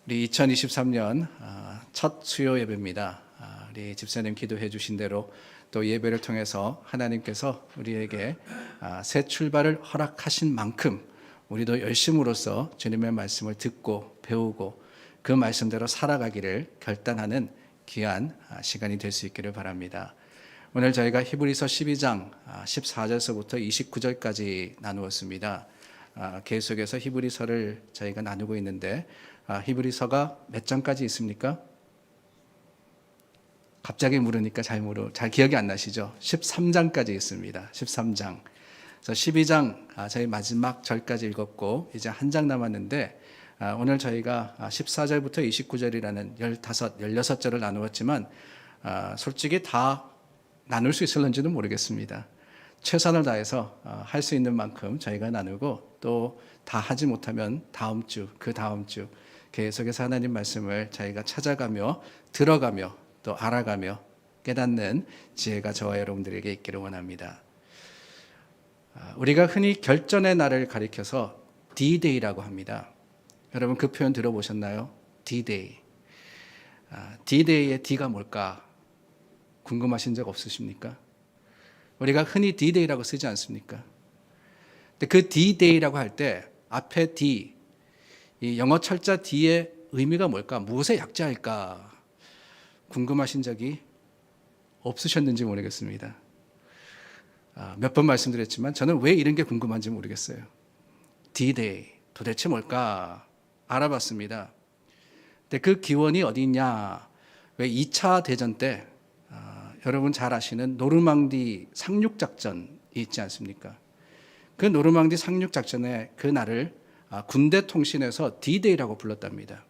우리 2023년 첫 수요 예배입니다. 우리 집사님 기도해 주신 대로 또 예배를 통해서 하나님께서 우리에게 새 출발을 허락하신 만큼 우리도 열심으로써 주님의 말씀을 듣고 배우고 그 말씀대로 살아가기를 결단하는 귀한 시간이 될 수 있기를 바랍니다. 오늘 저희가 히브리서 12장 14절서부터 29절까지 나누었습니다. 계속해서 히브리서를 저희가 나누고 있는데 히브리서가 몇 장까지 있습니까? 갑자기 물으니까 잘 기억이 안 나시죠? 13장까지 있습니다. 13장. 그래서 12장 저희 마지막 절까지 읽었고 이제 한 장 남았는데 오늘 저희가 14절부터 29절이라는 16절을 나누었지만 솔직히 다 나눌 수 있을런지는 모르겠습니다. 최선을 다해서 할 수 있는 만큼 저희가 나누고 또 다 하지 못하면 다음 주, 그 다음 주 계속해서 하나님 말씀을 저희가 찾아가며 들어가며 또 알아가며 깨닫는 지혜가 저와 여러분들에게 있기를 원합니다. 우리가 흔히 결전의 날을 가리켜서 D-Day라고 합니다. 여러분 그 표현 들어보셨나요? D-Day. D-Day의 D가 뭘까? 궁금하신 적 없으십니까? 우리가 흔히 D-Day라고 쓰지 않습니까? 근데 그 D-Day라고 할 때 앞에 D, 이 영어 철자 D의 의미가 뭘까? 무엇의 약자일까? 궁금하신 적이 없으셨는지 모르겠습니다. 몇 번 말씀드렸지만 저는 왜 이런 게 궁금한지 모르겠어요. D-Day, 도대체 뭘까? 알아봤습니다. 근데 그 기원이 어디 있냐? 왜 2차 대전 때 여러분 잘 아시는 노르망디 상륙작전이 있지 않습니까? 그 노르망디 상륙작전의 그 날을 군대 통신에서 D-Day라고 불렀답니다.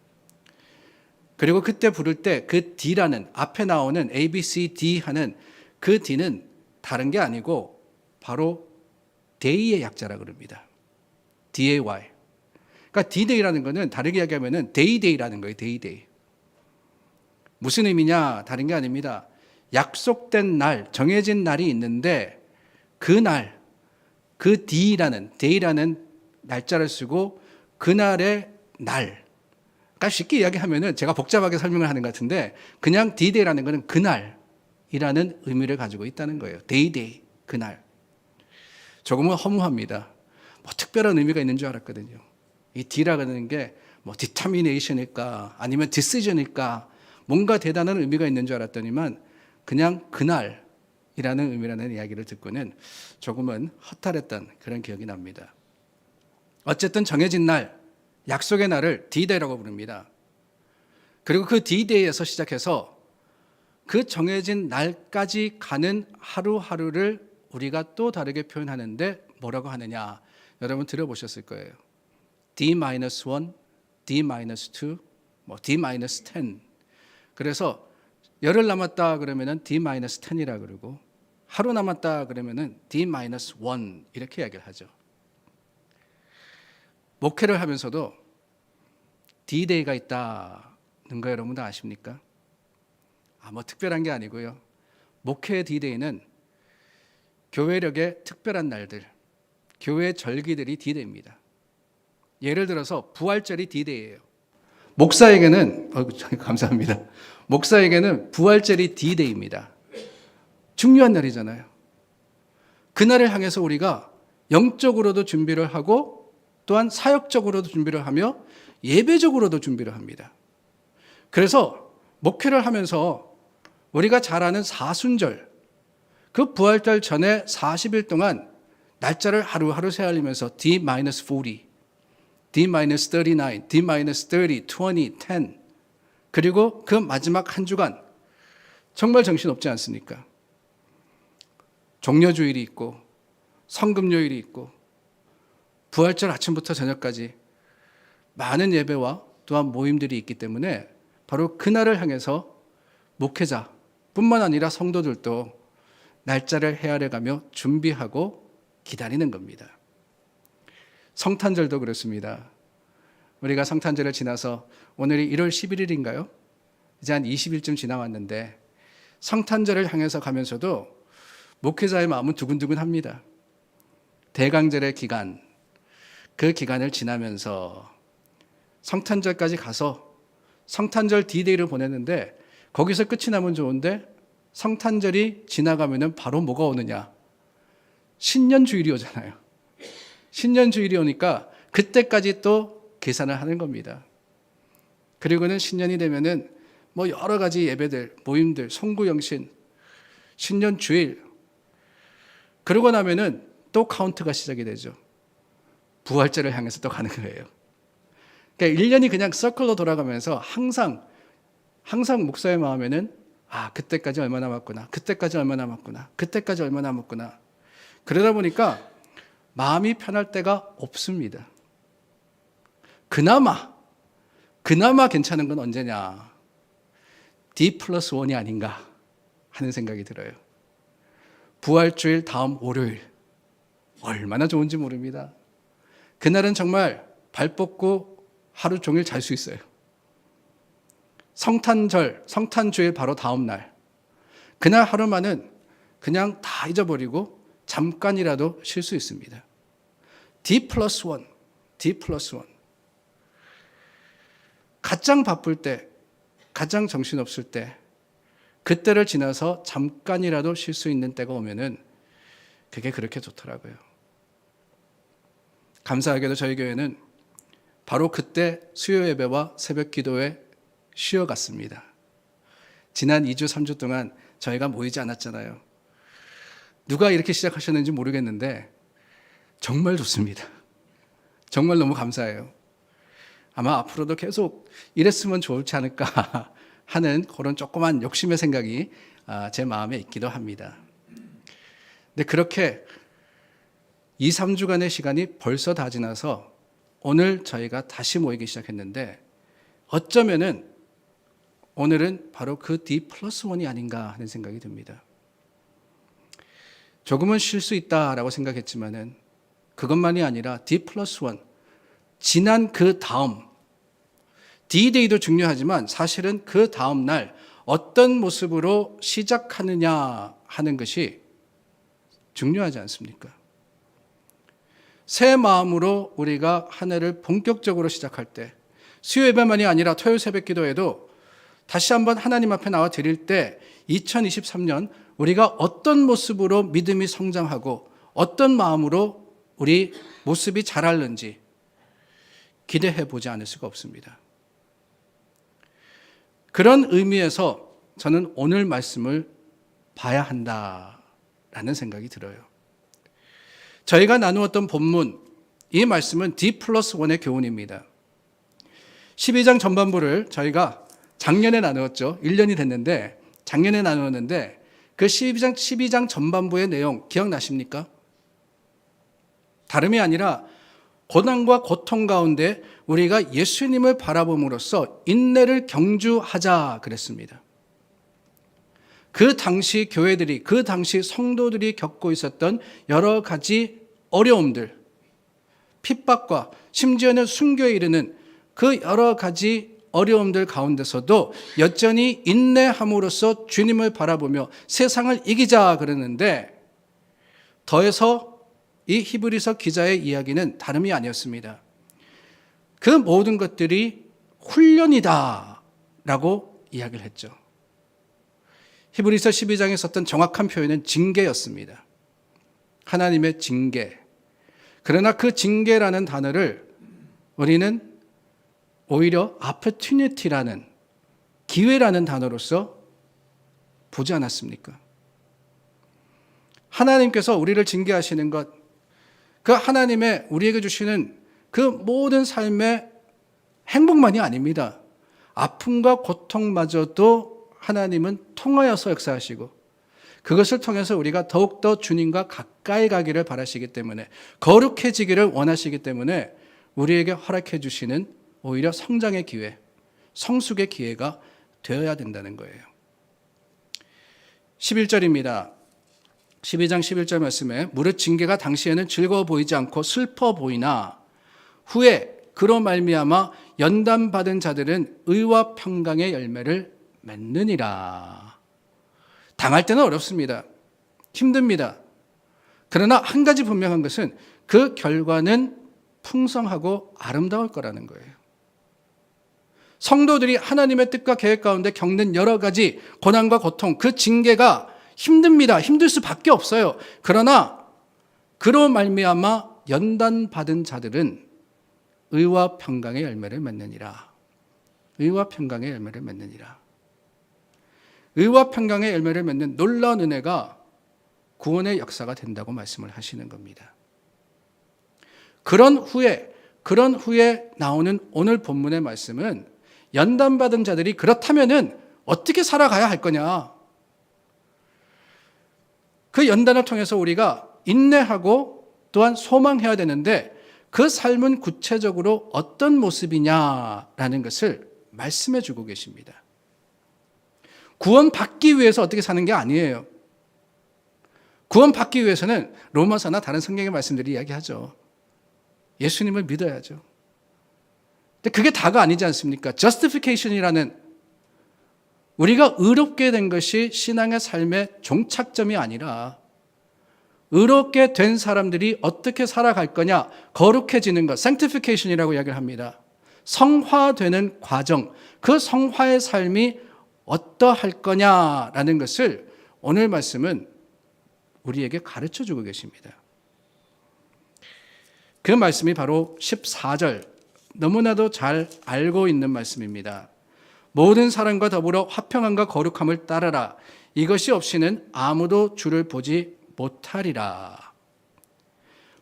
그리고 그때 부를 때 그 D라는 앞에 나오는 A, B, C, D 하는 그 D는 다른 게 아니고 바로 Day의 약자라고 그럽니다. D-A-Y. 그러니까 D-Day라는 거는 다르게 이야기하면 Day-Day라는 거예요. Day-Day. 무슨 의미냐? 다른 게 아닙니다. 약속된 날, 정해진 날이 있는데 그 날, 그 Day라는 날짜를 쓰고 그날의 날. 그러니까 쉽게 이야기하면은 제가 복잡하게 설명을 하는 것 같은데 그냥 D-Day라는 거는 그날이라는 의미를 가지고 있다는 거예요. Day, 그날. 조금은 허무합니다. 특별한 의미가 있는 줄 알았거든요. 이 D라고 하는 게 determination일까 아니면 decision일까 뭔가 대단한 의미가 있는 줄 알았더니만 그냥 그날이라는 의미라는 이야기를 듣고는 조금은 허탈했던 그런 기억이 납니다. 어쨌든 정해진 날, 약속의 날을 D-Day라고 부릅니다. 그리고 그 D-Day에서 시작해서 그 정해진 날까지 가는 하루하루를 우리가 또 다르게 표현하는데 뭐라고 하느냐? 여러분 들어보셨을 거예요. D-1, D-2, D-10. 그래서 열흘 남았다 그러면은 D-10이라 그러고 하루 남았다 그러면은 D-1 이렇게 이야기를 하죠. 목회를 하면서도 D-Day가 있다는 거 여러분 다 아십니까? 특별한 게 아니고요. 목회의 D-Day는 교회력의 특별한 날들, 교회 절기들이 D-Day입니다. 예를 들어서 부활절이 D-Day예요. 목사에게는 감사합니다. 목사에게는 부활절이 D-Day입니다. 중요한 날이잖아요. 그날을 향해서 우리가 영적으로도 준비를 하고 또한 사역적으로도 준비를 하며 예배적으로도 준비를 합니다. 그래서 목회를 하면서 우리가 잘 아는 사순절, 그 부활절 전에 40일 동안 날짜를 하루하루 세알리면서 D-40, D-39, D-30, 20, 10 그리고 그 마지막 한 주간 정말 정신없지 않습니까? 종려주일이 있고 성금요일이 있고 부활절 아침부터 저녁까지 많은 예배와 또한 모임들이 있기 때문에 바로 그날을 향해서 목회자뿐만 아니라 성도들도 날짜를 헤아려가며 준비하고 기다리는 겁니다. 성탄절도 그렇습니다. 우리가 성탄절을 지나서 오늘이 1월 11일인가요? 이제 한 20일쯤 지나왔는데 성탄절을 향해서 가면서도 목회자의 마음은 두근두근합니다. 대강절의 기간, 그 기간을 지나면서 성탄절까지 가서 성탄절 D-Day를 보냈는데 거기서 끝이 나면 좋은데 성탄절이 지나가면은 바로 뭐가 오느냐? 신년주일이 오잖아요. 신년주일이 오니까 그때까지 또 계산을 하는 겁니다. 그리고는 신년이 되면은 뭐 여러 가지 예배들, 모임들, 송구영신, 신년주일, 그러고 나면은 또 카운트가 시작이 되죠. 부활절을 향해서 또 가는 거예요. 그러니까 1년이 그냥 서클로 돌아가면서 항상 목사의 마음에는 그때까지 얼마 남았구나, 그때까지 얼마 남았구나, 그때까지 얼마 남았구나. 그러다 보니까 마음이 편할 때가 없습니다. 그나마 괜찮은 건 언제냐? D+1이 아닌가 하는 생각이 들어요. 부활주일 다음 월요일, 얼마나 좋은지 모릅니다. 그날은 정말 발 뻗고 하루 종일 잘 수 있어요. 성탄주일 바로 다음 날, 그날 하루만은 그냥 다 잊어버리고 잠깐이라도 쉴 수 있습니다. D+1. 가장 바쁠 때, 가장 정신없을 때, 그때를 지나서 잠깐이라도 쉴 수 있는 때가 오면은 그게 그렇게 좋더라고요. 감사하게도 저희 교회는 바로 그때 수요 예배와 새벽 기도에 쉬어갔습니다. 지난 2주, 3주 동안 저희가 모이지 않았잖아요. 누가 이렇게 시작하셨는지 모르겠는데 정말 좋습니다. 정말 너무 감사해요. 아마 앞으로도 계속 이랬으면 좋지 않을까 하는 그런 조그만 욕심의 생각이 제 마음에 있기도 합니다. 근데 그렇게 2, 3주간의 시간이 벌써 다 지나서 오늘 저희가 다시 모이기 시작했는데 어쩌면은 오늘은 바로 그 D+1이 아닌가 하는 생각이 듭니다. 조금은 쉴 수 있다라고 생각했지만은 그것만이 아니라 D+1, 지난 그 다음, D-Day도 중요하지만 사실은 그 다음 날 어떤 모습으로 시작하느냐 하는 것이 중요하지 않습니까? 새 마음으로 우리가 한 해를 본격적으로 시작할 때, 수요 예배만이 아니라 토요일 새벽 기도에도 다시 한번 하나님 앞에 나와 드릴 때 2023년 우리가 어떤 모습으로 믿음이 성장하고 어떤 마음으로 우리 모습이 자랄는지 기대해 보지 않을 수가 없습니다. 그런 의미에서 저는 오늘 말씀을 봐야 한다라는 생각이 들어요. 저희가 나누었던 본문, 이 말씀은 D+1의 교훈입니다. 12장 전반부를 저희가 작년에 나누었죠. 1년이 됐는데 작년에 나누었는데 그 12장 전반부의 내용 기억나십니까? 다름이 아니라 고난과 고통 가운데 우리가 예수님을 바라봄으로써 인내를 경주하자 그랬습니다. 그 당시 교회들이, 그 당시 성도들이 겪고 있었던 여러 가지 어려움들, 핍박과 심지어는 순교에 이르는 그 여러 가지 어려움들 가운데서도 여전히 인내함으로써 주님을 바라보며 세상을 이기자 그랬는데 더해서 이 히브리서 기자의 이야기는 다름이 아니었습니다. 그 모든 것들이 훈련이다 라고 이야기를 했죠. 히브리서 12장에 썼던 정확한 표현은 징계였습니다. 하나님의 징계. 그러나 그 징계라는 단어를 우리는 오히려 opportunity라는, 기회라는 단어로서 보지 않았습니까? 하나님께서 우리를 징계하시는 것, 그 하나님의 우리에게 주시는 그 모든 삶의 행복만이 아닙니다. 아픔과 고통마저도 하나님은 통하여서 역사하시고 그것을 통해서 우리가 더욱더 주님과 가까이 가기를 바라시기 때문에, 거룩해지기를 원하시기 때문에 우리에게 허락해 주시는 오히려 성장의 기회, 성숙의 기회가 되어야 된다는 거예요. 11절입니다. 12장 11절 말씀에 무릇 징계가 당시에는 즐거워 보이지 않고 슬퍼 보이나 후에 그로 말미암아 연단받은 자들은 의와 평강의 열매를 맺느니라. 당할 때는 어렵습니다. 힘듭니다. 그러나 한 가지 분명한 것은 그 결과는 풍성하고 아름다울 거라는 거예요. 성도들이 하나님의 뜻과 계획 가운데 겪는 여러 가지 고난과 고통, 그 징계가 힘듭니다. 힘들 수밖에 없어요. 그러나 그로 말미암아 연단받은 자들은 의와 평강의 열매를 맺느니라. 의와 평강의 열매를 맺느니라. 의와 평강의 열매를 맺는 놀라운 은혜가 구원의 역사가 된다고 말씀을 하시는 겁니다. 그런 후에 나오는 오늘 본문의 말씀은 연단받은 자들이 그렇다면은 어떻게 살아가야 할 거냐? 그 연단을 통해서 우리가 인내하고 또한 소망해야 되는데 그 삶은 구체적으로 어떤 모습이냐라는 것을 말씀해 주고 계십니다. 구원받기 위해서 어떻게 사는 게 아니에요. 구원받기 위해서는 로마서나 다른 성경의 말씀들이 이야기하죠. 예수님을 믿어야죠. 근데 그게 다가 아니지 않습니까? justification이라는 우리가 의롭게 된 것이 신앙의 삶의 종착점이 아니라 의롭게 된 사람들이 어떻게 살아갈 거냐, 거룩해지는 것, sanctification이라고 이야기를 합니다. 성화되는 과정, 그 성화의 삶이 어떠할 거냐라는 것을 오늘 말씀은 우리에게 가르쳐 주고 계십니다. 그 말씀이 바로 14절, 너무나도 잘 알고 있는 말씀입니다. 모든 사람과 더불어 화평함과 거룩함을 따르라. 이것이 없이는 아무도 주를 보지 못하리라.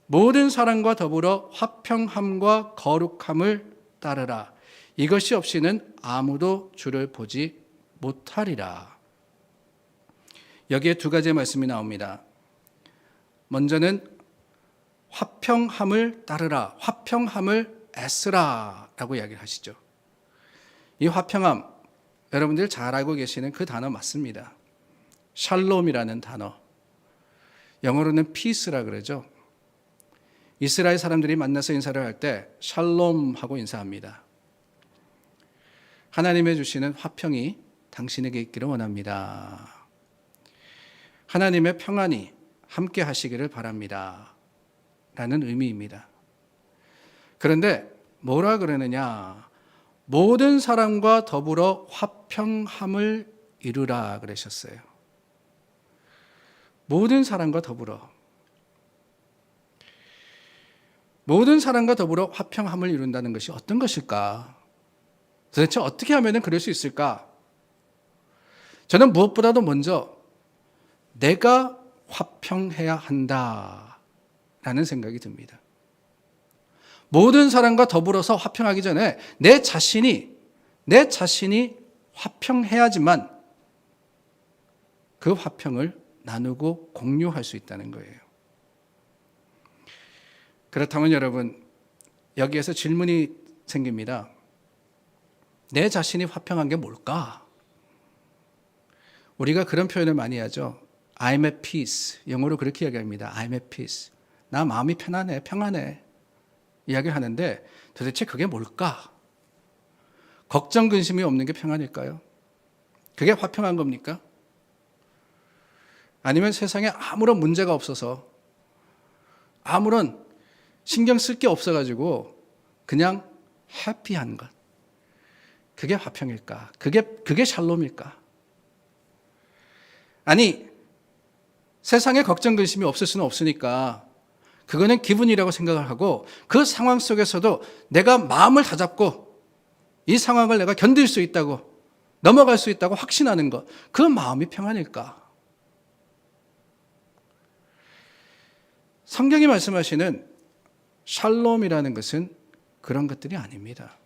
모든 사람과 더불어 화평함과 거룩함을 따르라. 이것이 없이는 아무도 주를 보지 못하리라. 여기에 두 가지의 말씀이 나옵니다. 먼저는 화평함을 따르라, 화평함을 애쓰라 라고 이야기를 하시죠. 이 화평함, 여러분들 잘 알고 계시는 그 단어 맞습니다. 샬롬이라는 단어, 영어로는 peace라 그러죠. 이스라엘 사람들이 만나서 인사를 할 때 샬롬 하고 인사합니다. 하나님의 주시는 화평이 당신에게 있기를 원합니다. 하나님의 평안이 함께 하시기를 바랍니다. 라는 의미입니다. 그런데 뭐라 그러느냐? 모든 사람과 더불어 화평함을 이루라 그러셨어요. 모든 사람과 더불어. 모든 사람과 더불어 화평함을 이룬다는 것이 어떤 것일까? 도대체 어떻게 하면 그럴 수 있을까? 저는 무엇보다도 먼저 내가 화평해야 한다라는 생각이 듭니다. 모든 사람과 더불어서 화평하기 전에 내 자신이 화평해야지만 그 화평을 나누고 공유할 수 있다는 거예요. 그렇다면 여러분, 여기에서 질문이 생깁니다. 내 자신이 화평한 게 뭘까? 우리가 그런 표현을 많이 하죠. I'm at peace. 영어로 그렇게 이야기합니다. I'm at peace. 나 마음이 편안해, 평안해. 이야기를 하는데 도대체 그게 뭘까? 걱정, 근심이 없는 게 평안일까요? 그게 화평한 겁니까? 아니면 세상에 아무런 문제가 없어서 아무런 신경 쓸 게 없어가지고 그냥 해피한 것. 그게 화평일까? 그게 샬롬일까? 아니, 세상에 걱정, 근심이 없을 수는 없으니까 그거는 기분이라고 생각을 하고 그 상황 속에서도 내가 마음을 다잡고 이 상황을 내가 견딜 수 있다고, 넘어갈 수 있다고 확신하는 것, 그 마음이 평안일까? 성경이 말씀하시는 샬롬이라는 것은 그런 것들이 아닙니다.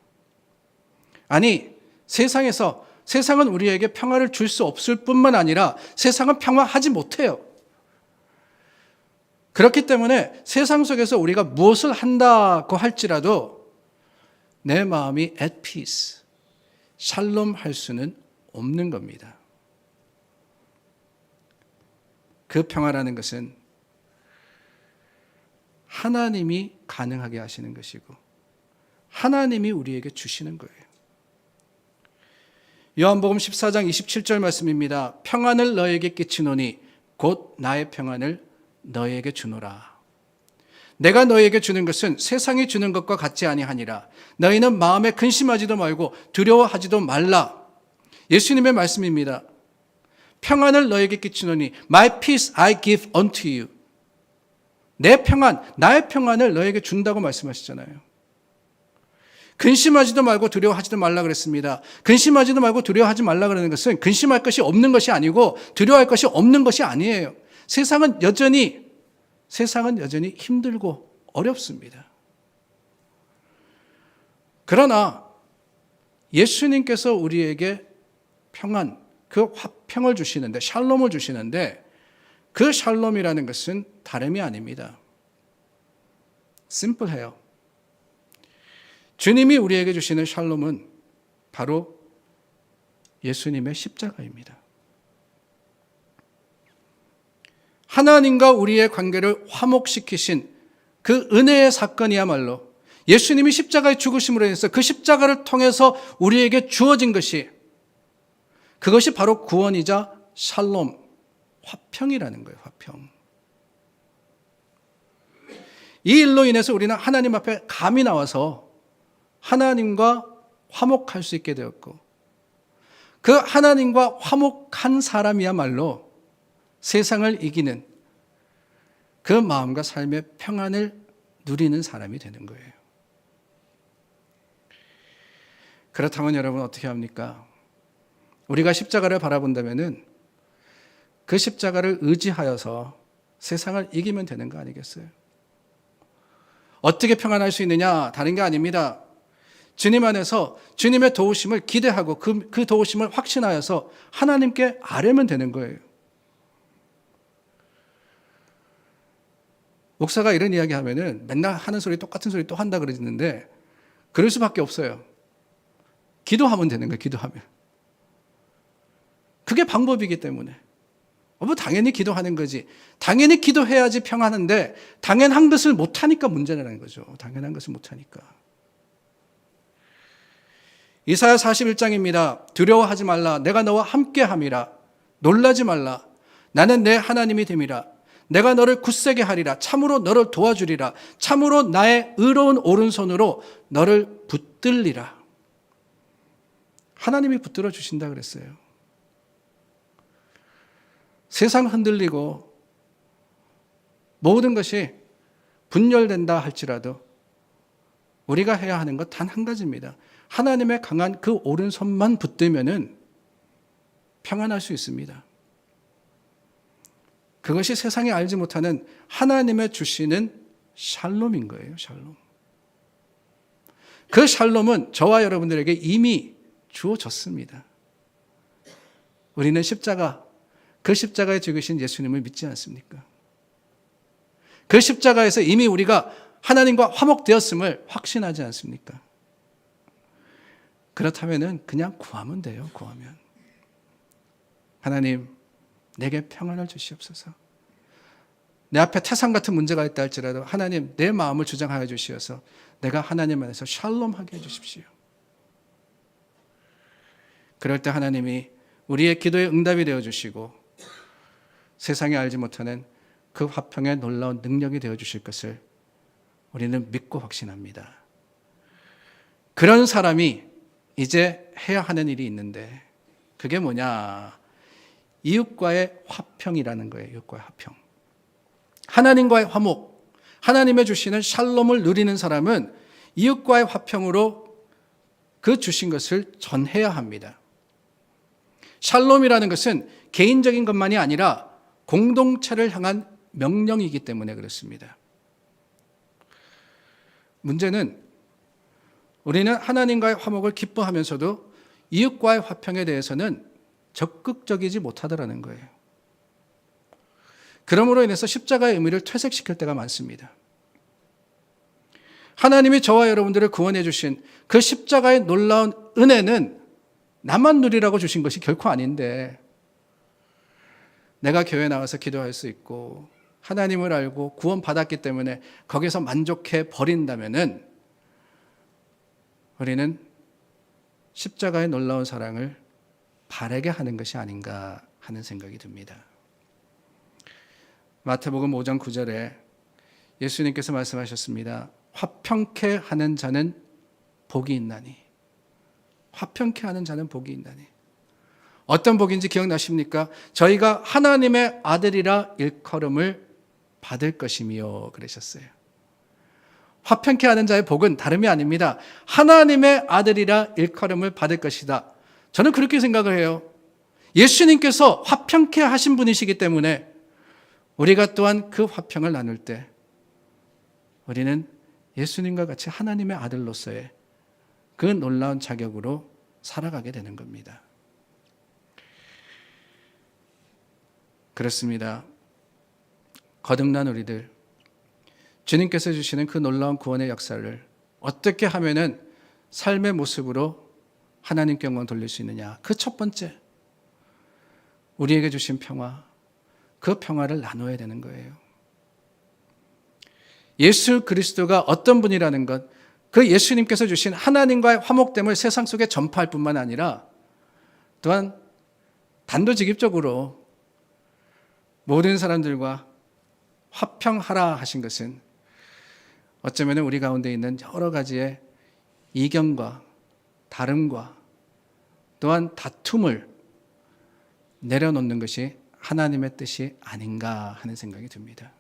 아니, 세상은 우리에게 평화를 줄 수 없을 뿐만 아니라 세상은 평화하지 못해요. 그렇기 때문에 세상 속에서 우리가 무엇을 한다고 할지라도 내 마음이 at peace, 샬롬 할 수는 없는 겁니다. 그 평화라는 것은 하나님이 가능하게 하시는 것이고 하나님이 우리에게 주시는 거예요. 요한복음 14장 27절 말씀입니다. 평안을 너에게 끼치노니 곧 나의 평안을 너에게 주노라. 내가 너희에게 주는 것은 세상이 주는 것과 같지 아니하니라. 너희는 마음에 근심하지도 말고 두려워하지도 말라. 예수님의 말씀입니다. 평안을 너희에게 끼치노니 My peace I give unto you. 내 평안, 나의 평안을 너희에게 준다고 말씀하시잖아요. 근심하지도 말고 두려워하지도 말라 그랬습니다. 근심하지도 말고 두려워하지 말라 그러는 것은 근심할 것이 없는 것이 아니고 두려워할 것이 없는 것이 아니에요. 세상은 여전히 힘들고 어렵습니다. 그러나 예수님께서 우리에게 평안, 그 화평을 주시는데, 샬롬을 주시는데 그 샬롬이라는 것은 다름이 아닙니다. 심플해요. 주님이 우리에게 주시는 샬롬은 바로 예수님의 십자가입니다. 하나님과 우리의 관계를 화목시키신 그 은혜의 사건이야말로 예수님이 십자가의 죽으심으로 인해서 그 십자가를 통해서 우리에게 주어진 것이, 그것이 바로 구원이자 샬롬, 화평이라는 거예요. 화평. 이 일로 인해서 우리는 하나님 앞에 감히 나와서 하나님과 화목할 수 있게 되었고, 그 하나님과 화목한 사람이야말로 세상을 이기는 그 마음과 삶의 평안을 누리는 사람이 되는 거예요. 그렇다면 여러분 어떻게 합니까? 우리가 십자가를 바라본다면은 그 십자가를 의지하여서 세상을 이기면 되는 거 아니겠어요? 어떻게 평안할 수 있느냐? 다른 게 아닙니다. 주님 안에서 주님의 도우심을 기대하고 그 도우심을 확신하여서 하나님께 아뢰면 되는 거예요. 목사가 이런 이야기 하면은 맨날 하는 소리 똑같은 소리 또 한다 그러는데 그럴 수밖에 없어요. 기도하면 되는 거예요. 기도하면. 그게 방법이기 때문에. 당연히 기도하는 거지. 당연히 기도해야지 평안한데 당연한 것을 못하니까 문제라는 거죠. 당연한 것을 못하니까. 이사야 41장입니다. 두려워하지 말라. 내가 너와 함께함이라. 놀라지 말라. 나는 내 하나님이 됨이라. 내가 너를 굳세게 하리라. 참으로 너를 도와주리라. 참으로 나의 의로운 오른손으로 너를 붙들리라. 하나님이 붙들어 주신다 그랬어요. 세상 흔들리고 모든 것이 분열된다 할지라도 우리가 해야 하는 것 단 한 가지입니다. 하나님의 강한 그 오른손만 붙들면은 평안할 수 있습니다. 그것이 세상이 알지 못하는 하나님의 주시는 샬롬인 거예요. 샬롬. 그 샬롬은 저와 여러분들에게 이미 주어졌습니다. 우리는 그 십자가에 죽으신 예수님을 믿지 않습니까? 그 십자가에서 이미 우리가 하나님과 화목되었음을 확신하지 않습니까? 그렇다면 그냥 구하면 돼요. 구하면. 하나님, 내게 평안을 주시옵소서. 내 앞에 태산 같은 문제가 있다 할지라도 하나님, 내 마음을 주장하여 주시어서 내가 하나님 안에서 샬롬하게 해주십시오. 그럴 때 하나님이 우리의 기도에 응답이 되어주시고 세상이 알지 못하는 그 화평의 놀라운 능력이 되어주실 것을 우리는 믿고 확신합니다. 그런 사람이 이제 해야 하는 일이 있는데 그게 뭐냐? 이웃과의 화평이라는 거예요. 이웃과의 화평. 하나님과의 화목, 하나님의 주시는 샬롬을 누리는 사람은 이웃과의 화평으로 그 주신 것을 전해야 합니다. 샬롬이라는 것은 개인적인 것만이 아니라 공동체를 향한 명령이기 때문에 그렇습니다. 문제는 우리는 하나님과의 화목을 기뻐하면서도 이웃과의 화평에 대해서는 적극적이지 못하더라는 거예요. 그러므로 인해서 십자가의 의미를 퇴색시킬 때가 많습니다. 하나님이 저와 여러분들을 구원해 주신 그 십자가의 놀라운 은혜는 나만 누리라고 주신 것이 결코 아닌데 내가 교회 나와서 기도할 수 있고 하나님을 알고 구원받았기 때문에 거기서 만족해 버린다면은 우리는 십자가의 놀라운 사랑을 바라게 하는 것이 아닌가 하는 생각이 듭니다. 마태복음 5장 9절에 예수님께서 말씀하셨습니다. 화평케 하는 자는 복이 있나니. 화평케 하는 자는 복이 있나니. 어떤 복인지 기억나십니까? 저희가 하나님의 아들이라 일컬음을 받을 것이며 그러셨어요. 화평케 하는 자의 복은 다름이 아닙니다. 하나님의 아들이라 일컬음을 받을 것이다. 저는 그렇게 생각을 해요. 예수님께서 화평케 하신 분이시기 때문에 우리가 또한 그 화평을 나눌 때 우리는 예수님과 같이 하나님의 아들로서의 그 놀라운 자격으로 살아가게 되는 겁니다. 그렇습니다. 거듭난 우리들, 주님께서 주시는 그 놀라운 구원의 역사를 어떻게 하면은 삶의 모습으로 하나님께 영광 돌릴 수 있느냐. 그 첫 번째, 우리에게 주신 평화, 그 평화를 나눠야 되는 거예요. 예수 그리스도가 어떤 분이라는 것, 그 예수님께서 주신 하나님과의 화목됨을 세상 속에 전파할 뿐만 아니라 또한 단도직입적으로 모든 사람들과 화평하라 하신 것은 어쩌면 우리 가운데 있는 여러 가지의 이견과 다름과 또한 다툼을 내려놓는 것이 하나님의 뜻이 아닌가 하는 생각이 듭니다.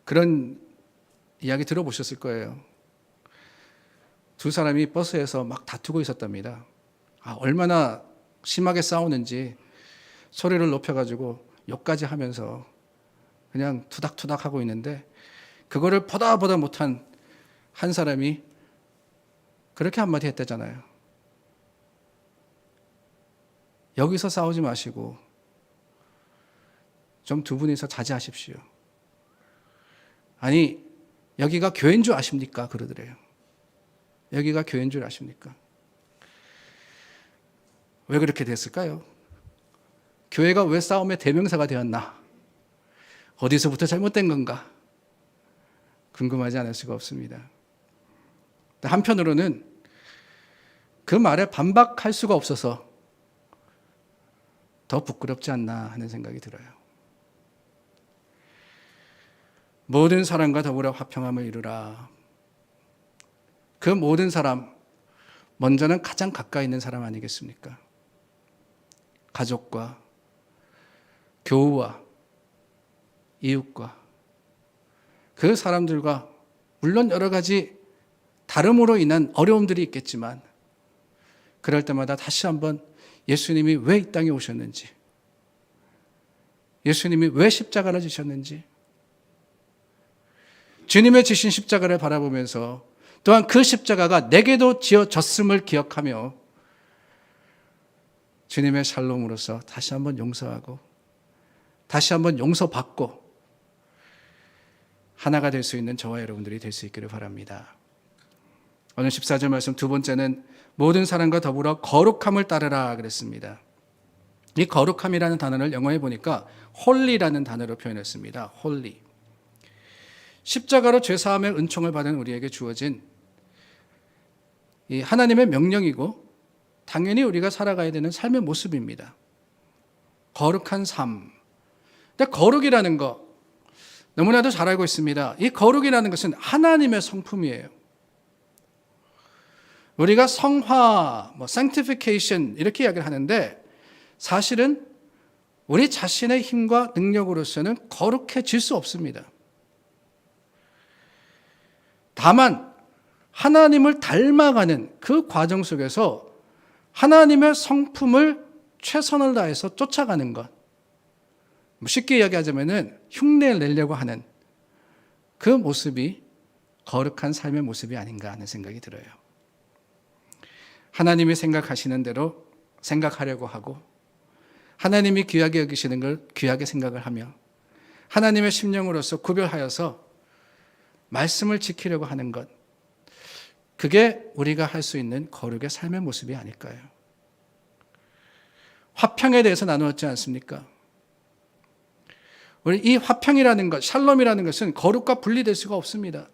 그런 이야기 들어보셨을 거예요. 두 사람이 버스에서 막 다투고 있었답니다. 얼마나 심하게 싸우는지 소리를 높여가지고 욕까지 하면서 그냥 투닥투닥 하고 있는데 그거를 보다 못한 한 사람이 그렇게 한마디 했다잖아요. 여기서 싸우지 마시고 좀 두 분이서 자제하십시오. 아니, 여기가 교회인 줄 아십니까? 그러더래요. 여기가 교회인 줄 아십니까? 왜 그렇게 됐을까요? 교회가 왜 싸움의 대명사가 되었나? 어디서부터 잘못된 건가? 궁금하지 않을 수가 없습니다. 한편으로는 그 말에 반박할 수가 없어서 더 부끄럽지 않나 하는 생각이 들어요. 모든 사람과 더불어 화평함을 이루라. 그 모든 사람, 먼저는 가장 가까이 있는 사람 아니겠습니까? 가족과 교우와 이웃과 그 사람들과 물론 여러 가지 다름으로 인한 어려움들이 있겠지만 그럴 때마다 다시 한번 예수님이 왜 이 땅에 오셨는지, 예수님이 왜 십자가를 지셨는지, 주님의 지신 십자가를 바라보면서 또한 그 십자가가 내게도 지어졌음을 기억하며 주님의 샬롬으로서 다시 한번 용서하고 다시 한번 용서받고 하나가 될 수 있는 저와 여러분들이 될 수 있기를 바랍니다. 오늘 14절 말씀 두 번째는 모든 사람과 더불어 거룩함을 따르라 그랬습니다. 이 거룩함이라는 단어를 영어에 보니까 홀리라는 단어로 표현했습니다. 홀리. 십자가로 죄사함의 은총을 받은 우리에게 주어진 이 하나님의 명령이고 당연히 우리가 살아가야 되는 삶의 모습입니다. 거룩한 삶. 근데 거룩이라는 거 너무나도 잘 알고 있습니다. 이 거룩이라는 것은 하나님의 성품이에요. 우리가 성화, sanctification 이렇게 이야기를 하는데 사실은 우리 자신의 힘과 능력으로서는 거룩해질 수 없습니다. 다만 하나님을 닮아가는 그 과정 속에서 하나님의 성품을 최선을 다해서 쫓아가는 것, 쉽게 이야기하자면 흉내를 내려고 하는 그 모습이 거룩한 삶의 모습이 아닌가 하는 생각이 들어요. 하나님이 생각하시는 대로 생각하려고 하고 하나님이 귀하게 여기시는 걸 귀하게 생각을 하며 하나님의 심령으로서 구별하여서 말씀을 지키려고 하는 것, 그게 우리가 할 수 있는 거룩의 삶의 모습이 아닐까요? 화평에 대해서 나누었지 않습니까? 우리 이 화평이라는 것, 샬롬이라는 것은 거룩과 분리될 수가 없습니다.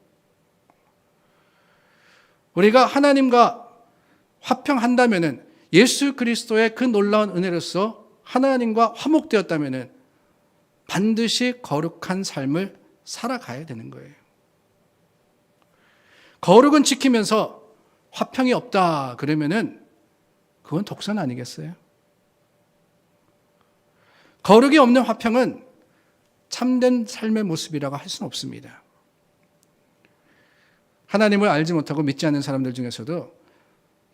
우리가 하나님과 화평한다면은 예수 그리스도의 그 놀라운 은혜로서 하나님과 화목되었다면은 반드시 거룩한 삶을 살아가야 되는 거예요. 거룩은 지키면서 화평이 없다 그러면은 그건 독선 아니겠어요? 거룩이 없는 화평은 참된 삶의 모습이라고 할 수는 없습니다. 하나님을 알지 못하고 믿지 않는 사람들 중에서도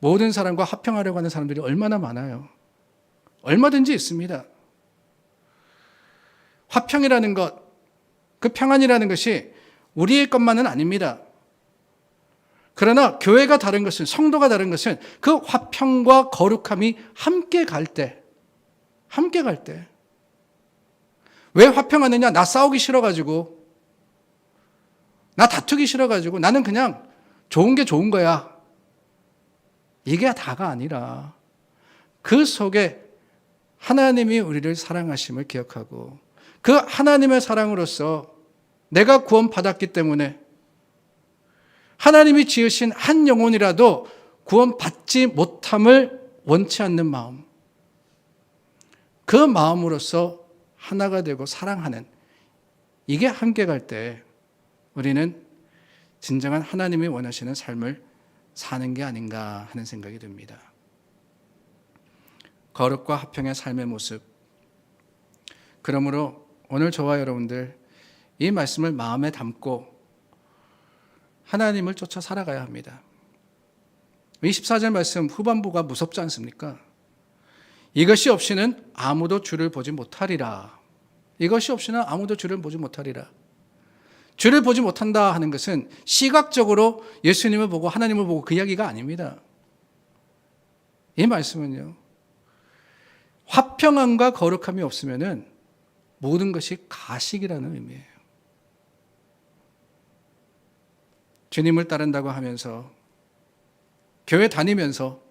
모든 사람과 화평하려고 하는 사람들이 얼마나 많아요. 얼마든지 있습니다. 화평이라는 것, 그 평안이라는 것이 우리의 것만은 아닙니다. 그러나 교회가 다른 것은, 성도가 다른 것은 그 화평과 거룩함이 함께 갈 때, 왜 화평하느냐? 나 싸우기 싫어가지고, 나 다투기 싫어가지고, 나는 그냥 좋은 게 좋은 거야. 이게 다가 아니라 그 속에 하나님이 우리를 사랑하심을 기억하고 그 하나님의 사랑으로서 내가 구원받았기 때문에 하나님이 지으신 한 영혼이라도 구원받지 못함을 원치 않는 마음, 그 마음으로서 하나가 되고 사랑하는, 이게 함께 갈 때 우리는 진정한 하나님이 원하시는 삶을 사는 게 아닌가 하는 생각이 듭니다. 거룩과 화평의 삶의 모습. 그러므로 오늘 저와 여러분들 이 말씀을 마음에 담고 하나님을 쫓아 살아가야 합니다. 24절 말씀 후반부가 무섭지 않습니까? 이것이 없이는 아무도 주를 보지 못하리라. 이것이 없이는 아무도 주를 보지 못하리라. 주를 보지 못한다 하는 것은 시각적으로 예수님을 보고 하나님을 보고 그 이야기가 아닙니다. 이 말씀은요, 화평함과 거룩함이 없으면은 모든 것이 가식이라는 의미예요. 주님을 따른다고 하면서 교회 다니면서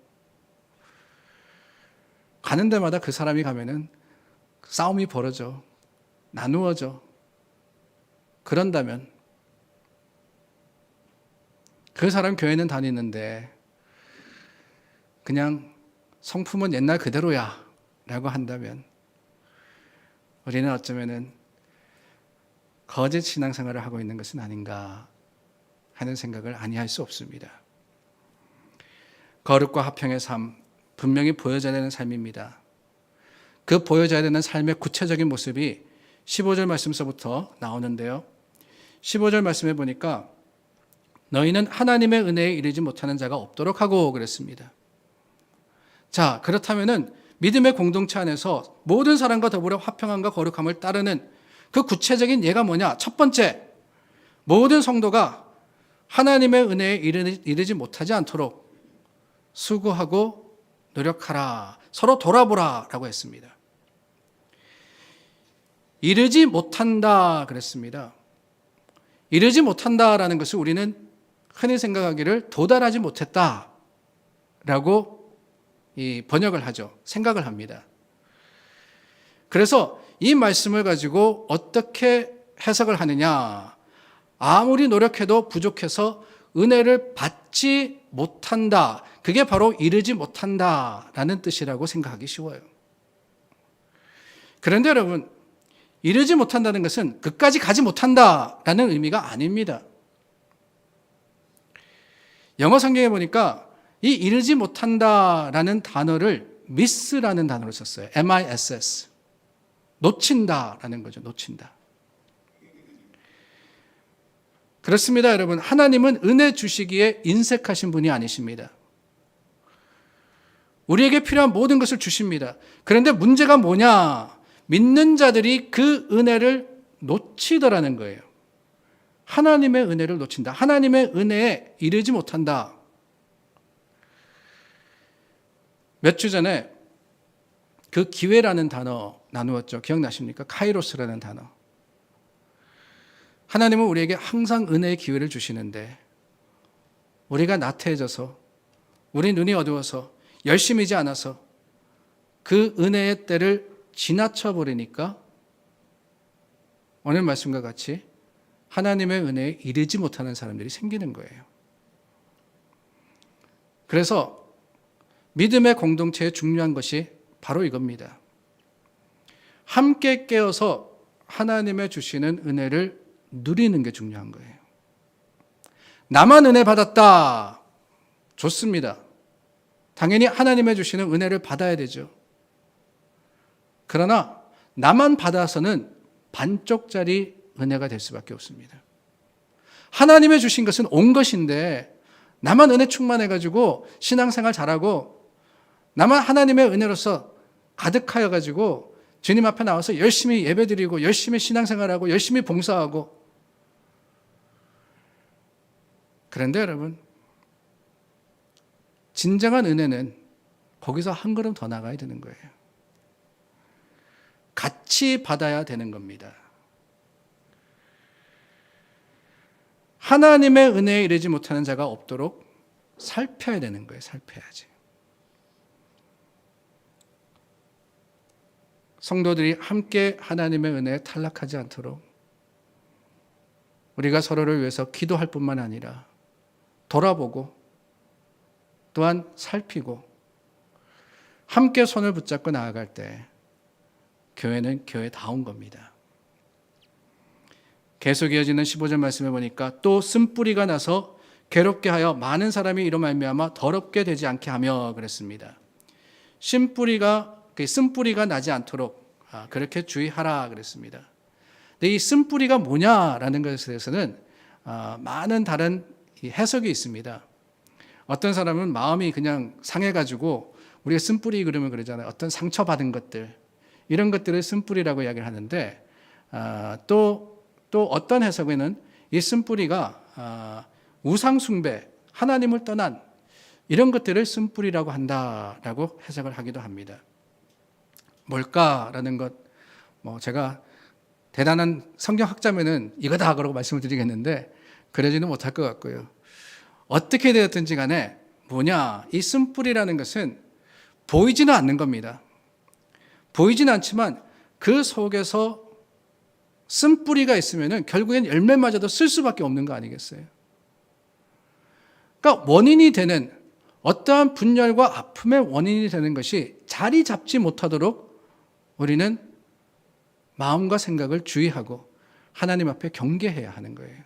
가는 데마다 그 사람이 가면은 싸움이 벌어져, 나누어져. 그런다면 그 사람 교회는 다니는데 그냥 성품은 옛날 그대로야 라고 한다면 우리는 어쩌면은 거짓 신앙생활을 하고 있는 것은 아닌가 하는 생각을 아니할 수 없습니다. 거룩과 화평의 삶, 분명히 보여져야 되는 삶입니다. 그 보여져야 되는 삶의 구체적인 모습이 15절 말씀서부터 나오는데요. 15절 말씀해 보니까 너희는 하나님의 은혜에 이르지 못하는 자가 없도록 하고 그랬습니다. 자, 그렇다면은 믿음의 공동체 안에서 모든 사람과 더불어 화평함과 거룩함을 따르는 그 구체적인 예가 뭐냐? 첫 번째, 모든 성도가 하나님의 은혜에 이르지 못하지 않도록 수고하고 노력하라. 서로 돌아보라 라고 했습니다. 이르지 못한다 그랬습니다. 이르지 못한다라는 것을 우리는 흔히 생각하기를 도달하지 못했다라고 번역을 하죠. 생각을 합니다. 그래서 이 말씀을 가지고 어떻게 해석을 하느냐? 아무리 노력해도 부족해서 은혜를 받지 못한다. 그게 바로 이르지 못한다라는 뜻이라고 생각하기 쉬워요. 그런데 여러분, 이르지 못한다는 것은 끝까지 가지 못한다라는 의미가 아닙니다. 영어 성경에 보니까 이 이르지 못한다라는 단어를 miss라는 단어를 썼어요. miss. 놓친다라는 거죠. 놓친다. 그렇습니다, 여러분. 하나님은 은혜 주시기에 인색하신 분이 아니십니다. 우리에게 필요한 모든 것을 주십니다. 그런데 문제가 뭐냐? 믿는 자들이 그 은혜를 놓치더라는 거예요. 하나님의 은혜를 놓친다. 하나님의 은혜에 이르지 못한다. 몇 주 전에 그 기회라는 단어 나누었죠. 기억나십니까? 카이로스라는 단어. 하나님은 우리에게 항상 은혜의 기회를 주시는데 우리가 나태해져서 우리 눈이 어두워서 열심이지 않아서 그 은혜의 때를 지나쳐 버리니까 오늘 말씀과 같이 하나님의 은혜에 이르지 못하는 사람들이 생기는 거예요. 그래서 믿음의 공동체에 중요한 것이 바로 이겁니다. 함께 깨어서 하나님의 주시는 은혜를 누리는 게 중요한 거예요. 나만 은혜 받았다. 좋습니다. 당연히 하나님의 주시는 은혜를 받아야 되죠. 그러나 나만 받아서는 반쪽짜리 은혜가 될 수밖에 없습니다. 하나님의 주신 것은 온 것인데 나만 은혜 충만해가지고 신앙생활 잘하고 나만 하나님의 은혜로서 가득하여가지고 주님 앞에 나와서 열심히 예배드리고 열심히 신앙생활하고 열심히 봉사하고. 그런데 여러분, 진정한 은혜는 거기서 한 걸음 더 나가야 되는 거예요. 같이 받아야 되는 겁니다. 하나님의 은혜에 이르지 못하는 자가 없도록 살펴야 되는 거예요. 살펴야지. 성도들이 함께 하나님의 은혜에 탈락하지 않도록 우리가 서로를 위해서 기도할 뿐만 아니라 돌아보고 또한 살피고 함께 손을 붙잡고 나아갈 때 교회는 교회다운 겁니다. 계속 이어지는 15절 말씀에 보니까 또 쓴뿌리가 나서 괴롭게 하여 많은 사람이 이로 말미암아 더럽게 되지 않게 하며 그랬습니다. 쓴뿌리가 나지 않도록 그렇게 주의하라 그랬습니다. 근데 이 쓴뿌리가 뭐냐라는 것에 대해서는 많은 다른 해석이 있습니다. 어떤 사람은 마음이 그냥 상해가지고 우리가 쓴뿌리 그러면 그러잖아요. 어떤 상처받은 것들 이런 것들을 쓴뿌리라고 이야기를 하는데 또 어떤 해석에는 이 쓴뿌리가 우상숭배, 하나님을 떠난 이런 것들을 쓴뿌리라고 한다라고 해석을 하기도 합니다. 뭘까라는 것, 제가 대단한 성경학자면은 이거다 그러고 말씀을 드리겠는데 그러지는 못할 것 같고요. 어떻게 되었든지 간에 이 쓴뿌리라는 것은 보이지는 않는 겁니다. 보이지는 않지만 그 속에서 쓴뿌리가 있으면은 결국엔 열매마저도 쓸 수밖에 없는 거 아니겠어요? 그러니까 원인이 되는 어떠한 분열과 아픔의 원인이 되는 것이 자리 잡지 못하도록 우리는 마음과 생각을 주의하고 하나님 앞에 경계해야 하는 거예요.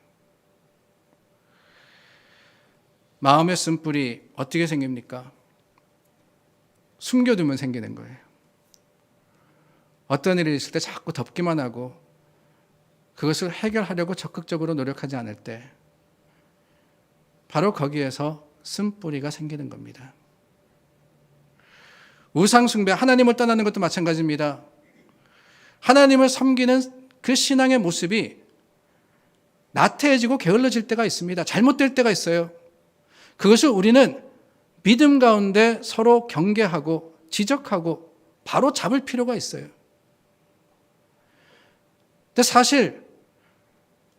마음의 쓴뿌리 어떻게 생깁니까? 숨겨두면 생기는 거예요. 어떤 일이 있을 때 자꾸 덮기만 하고 그것을 해결하려고 적극적으로 노력하지 않을 때 바로 거기에서 쓴뿌리가 생기는 겁니다. 우상숭배, 하나님을 떠나는 것도 마찬가지입니다. 하나님을 섬기는 그 신앙의 모습이 나태해지고 게을러질 때가 있습니다. 잘못될 때가 있어요. 그것을 우리는 믿음 가운데 서로 경계하고 지적하고 바로 잡을 필요가 있어요. 근데 사실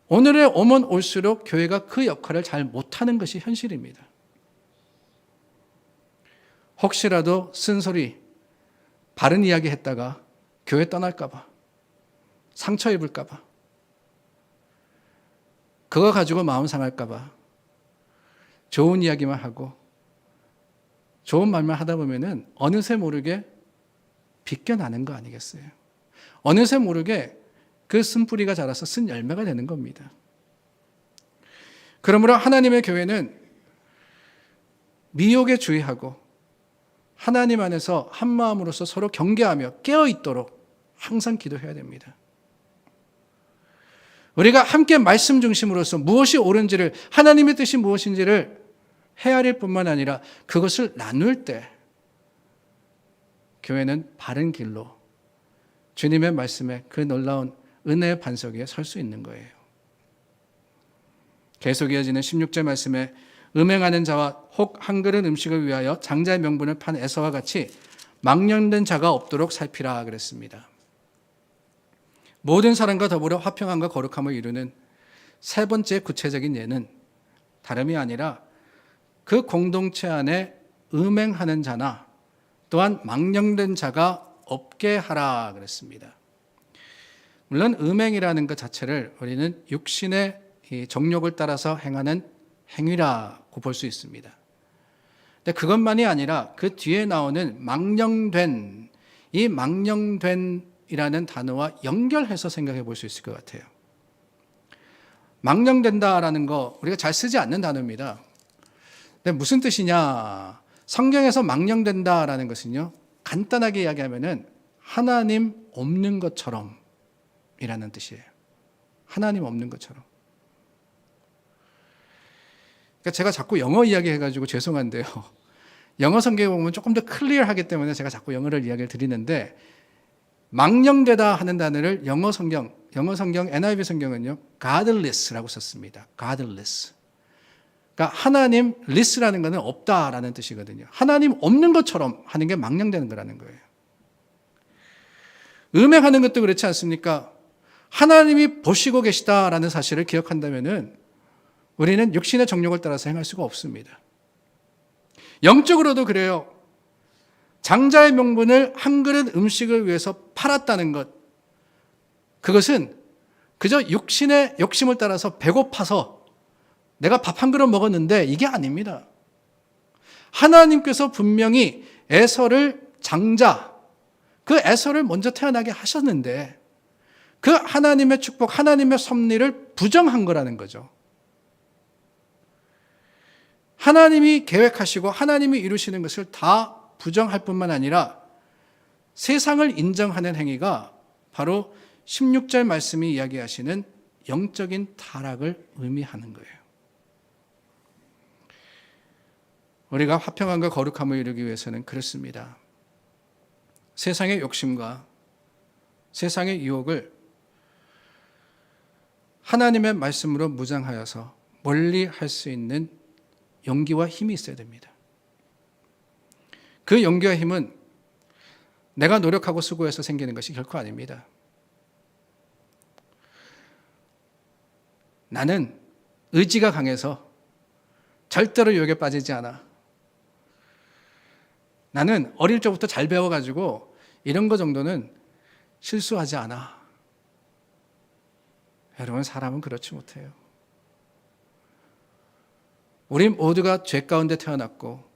오늘에 오면 올수록 교회가 그 역할을 잘 못하는 것이 현실입니다. 혹시라도 쓴소리, 바른 이야기 했다가 교회 떠날까 봐, 상처 입을까 봐, 그거 가지고 마음 상할까 봐 좋은 이야기만 하고 좋은 말만 하다 보면은 어느새 모르게 빗겨나는 거 아니겠어요? 어느새 모르게 그 쓴뿌리가 자라서 쓴 열매가 되는 겁니다. 그러므로 하나님의 교회는 미혹에 주의하고 하나님 안에서 한 마음으로서 서로 경계하며 깨어있도록 항상 기도해야 됩니다. 우리가 함께 말씀 중심으로서 무엇이 옳은지를, 하나님의 뜻이 무엇인지를 헤아릴 뿐만 아니라 그것을 나눌 때 교회는 바른 길로 주님의 말씀에 그 놀라운 은혜의 반석 위에 설 수 있는 거예요. 계속 이어지는 16절 말씀에 음행하는 자와 혹 한 그릇 음식을 위하여 장자의 명분을 판 에서와 같이 망령된 자가 없도록 살피라 그랬습니다. 모든 사람과 더불어 화평함과 거룩함을 이루는 세 번째 구체적인 예는 다름이 아니라 그 공동체 안에 음행하는 자나 또한 망령된 자가 없게 하라 그랬습니다. 물론 음행이라는 것 자체를 우리는 육신의 정욕을 따라서 행하는 행위라고 볼 수 있습니다. 근데 그것만이 아니라 그 뒤에 나오는 망령된 망령이라는 단어와 연결해서 생각해 볼 수 있을 것 같아요. 망령된다라는 거 우리가 잘 쓰지 않는 단어입니다. 근데 무슨 뜻이냐? 성경에서 망령된다라는 것은요, 간단하게 이야기하면은 하나님 없는 것처럼 이라는 뜻이에요. 하나님 없는 것처럼. 그러니까 제가 자꾸 영어 이야기 해가지고 죄송한데요. 영어 성경에 보면 조금 더 클리어하기 때문에 제가 자꾸 영어를 이야기를 드리는데, 망령되다 하는 단어를 영어 성경 NIV 성경은요, godless라고 썼습니다. godless. 그러니까 하나님 less라는 것은 없다라는 뜻이거든요. 하나님 없는 것처럼 하는 게 망령되는 거라는 거예요. 음행하는 것도 그렇지 않습니까? 하나님이 보시고 계시다라는 사실을 기억한다면은 우리는 육신의 정욕을 따라서 행할 수가 없습니다. 영적으로도 그래요. 장자의 명분을 한 그릇 음식을 위해서 팔았다는 것, 그것은 그저 육신의 욕심을 따라서 배고파서 내가 밥 한 그릇 먹었는데 이게 아닙니다. 하나님께서 분명히 에서를 장자, 그 에서를 먼저 태어나게 하셨는데 그 하나님의 축복, 하나님의 섭리를 부정한 거라는 거죠. 하나님이 계획하시고 하나님이 이루시는 것을 다 부정할 뿐만 아니라 세상을 인정하는 행위가 바로 16절 말씀이 이야기하시는 영적인 타락을 의미하는 거예요. 우리가 화평함과 거룩함을 이루기 위해서는 그렇습니다. 세상의 욕심과 세상의 유혹을 하나님의 말씀으로 무장하여서 멀리 할 수 있는 용기와 힘이 있어야 됩니다. 그 용기와 힘은 내가 노력하고 수고해서 생기는 것이 결코 아닙니다. 나는 의지가 강해서 절대로 유혹에 빠지지 않아. 나는 어릴 적부터 잘 배워가지고 이런 거 정도는 실수하지 않아. 여러분, 사람은 그렇지 못해요. 우리 모두가 죄 가운데 태어났고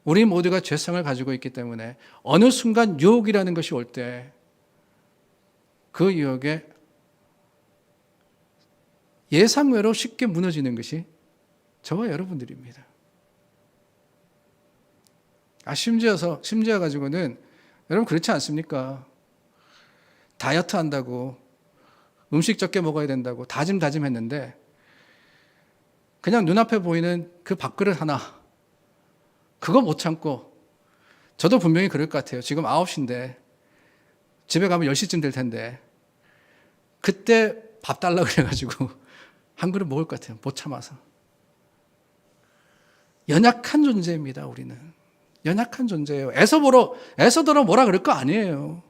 우리 모두가 죄성을 가지고 있기 때문에 어느 순간 유혹이라는 것이 올 때 그 유혹에 예상외로 쉽게 무너지는 것이 저와 여러분들입니다. 심지어 가지고는 여러분 그렇지 않습니까? 다이어트 한다고 음식 적게 먹어야 된다고 다짐했는데 그냥 눈앞에 보이는 그 밥그릇 하나 그거 못 참고, 저도 분명히 그럴 것 같아요. 지금 9시인데 집에 가면 10시쯤 될 텐데 그때 밥 달라고 그래가지고 한 그릇 먹을 것 같아요. 못 참아서. 연약한 존재입니다. 우리는 연약한 존재예요. 애서더러 뭐라 그럴 거 아니에요.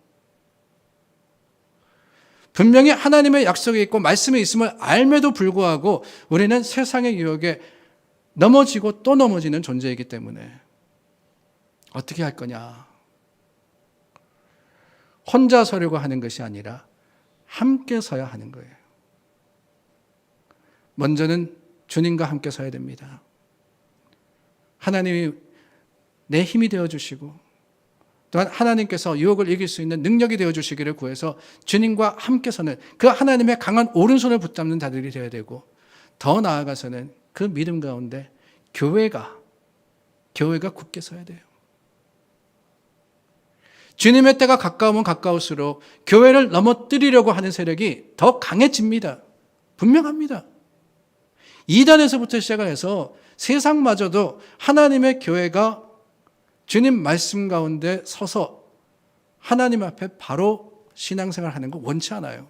분명히 하나님의 약속이 있고 말씀이 있음을 알매도 불구하고 우리는 세상의 유혹에 넘어지고 또 넘어지는 존재이기 때문에 어떻게 할 거냐? 혼자 서려고 하는 것이 아니라 함께 서야 하는 거예요. 먼저는 주님과 함께 서야 됩니다. 하나님이 내 힘이 되어주시고 또한 하나님께서 유혹을 이길 수 있는 능력이 되어주시기를 구해서 주님과 함께 서는 그 하나님의 강한 오른손을 붙잡는 자들이 되어야 되고, 더 나아가서는 그 믿음 가운데 교회가 굳게 서야 돼요. 주님의 때가 가까우면 가까울수록 교회를 넘어뜨리려고 하는 세력이 더 강해집니다. 분명합니다. 이단에서부터 시작을 해서 세상마저도 하나님의 교회가 주님 말씀 가운데 서서 하나님 앞에 바로 신앙생활 하는 거 원치 않아요.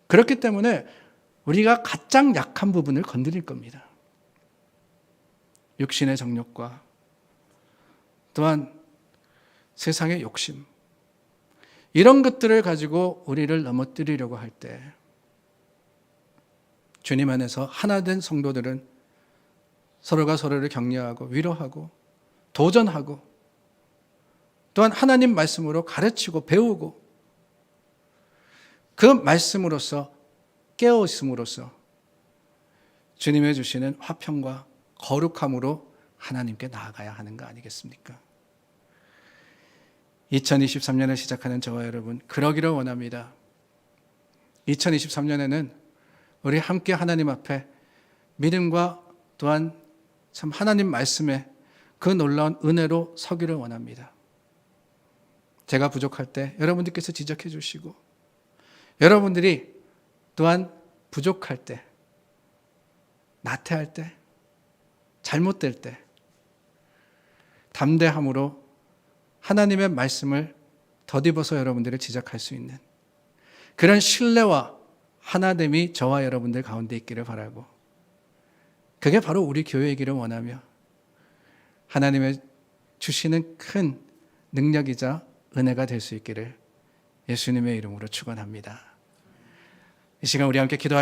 그렇기 때문에 우리가 가장 약한 부분을 건드릴 겁니다. 육신의 정욕과 또한 세상의 욕심, 이런 것들을 가지고 우리를 넘어뜨리려고 할 때 주님 안에서 하나된 성도들은 서로가 서로를 격려하고 위로하고 도전하고 또한 하나님 말씀으로 가르치고 배우고 그 말씀으로서 깨어있음으로써 주님의 주시는 화평과 거룩함으로 하나님께 나아가야 하는 거 아니겠습니까? 2023년을 시작하는 저와 여러분 그러기를 원합니다. 2023년에는 우리 함께 하나님 앞에 믿음과 또한 참 하나님 말씀에 그 놀라운 은혜로 서기를 원합니다. 제가 부족할 때 여러분들께서 지적해 주시고 여러분들이 또한 부족할 때, 나태할 때, 잘못될 때 담대함으로 하나님의 말씀을 덧입어서 여러분들을 지적할 수 있는 그런 신뢰와 하나됨이 저와 여러분들 가운데 있기를 바라고 그게 바로 우리 교회이기를 원하며 하나님의 주시는 큰 능력이자 은혜가 될 수 있기를 예수님의 이름으로 축원합니다. 이 시간 우리 함께 기도하겠습니다.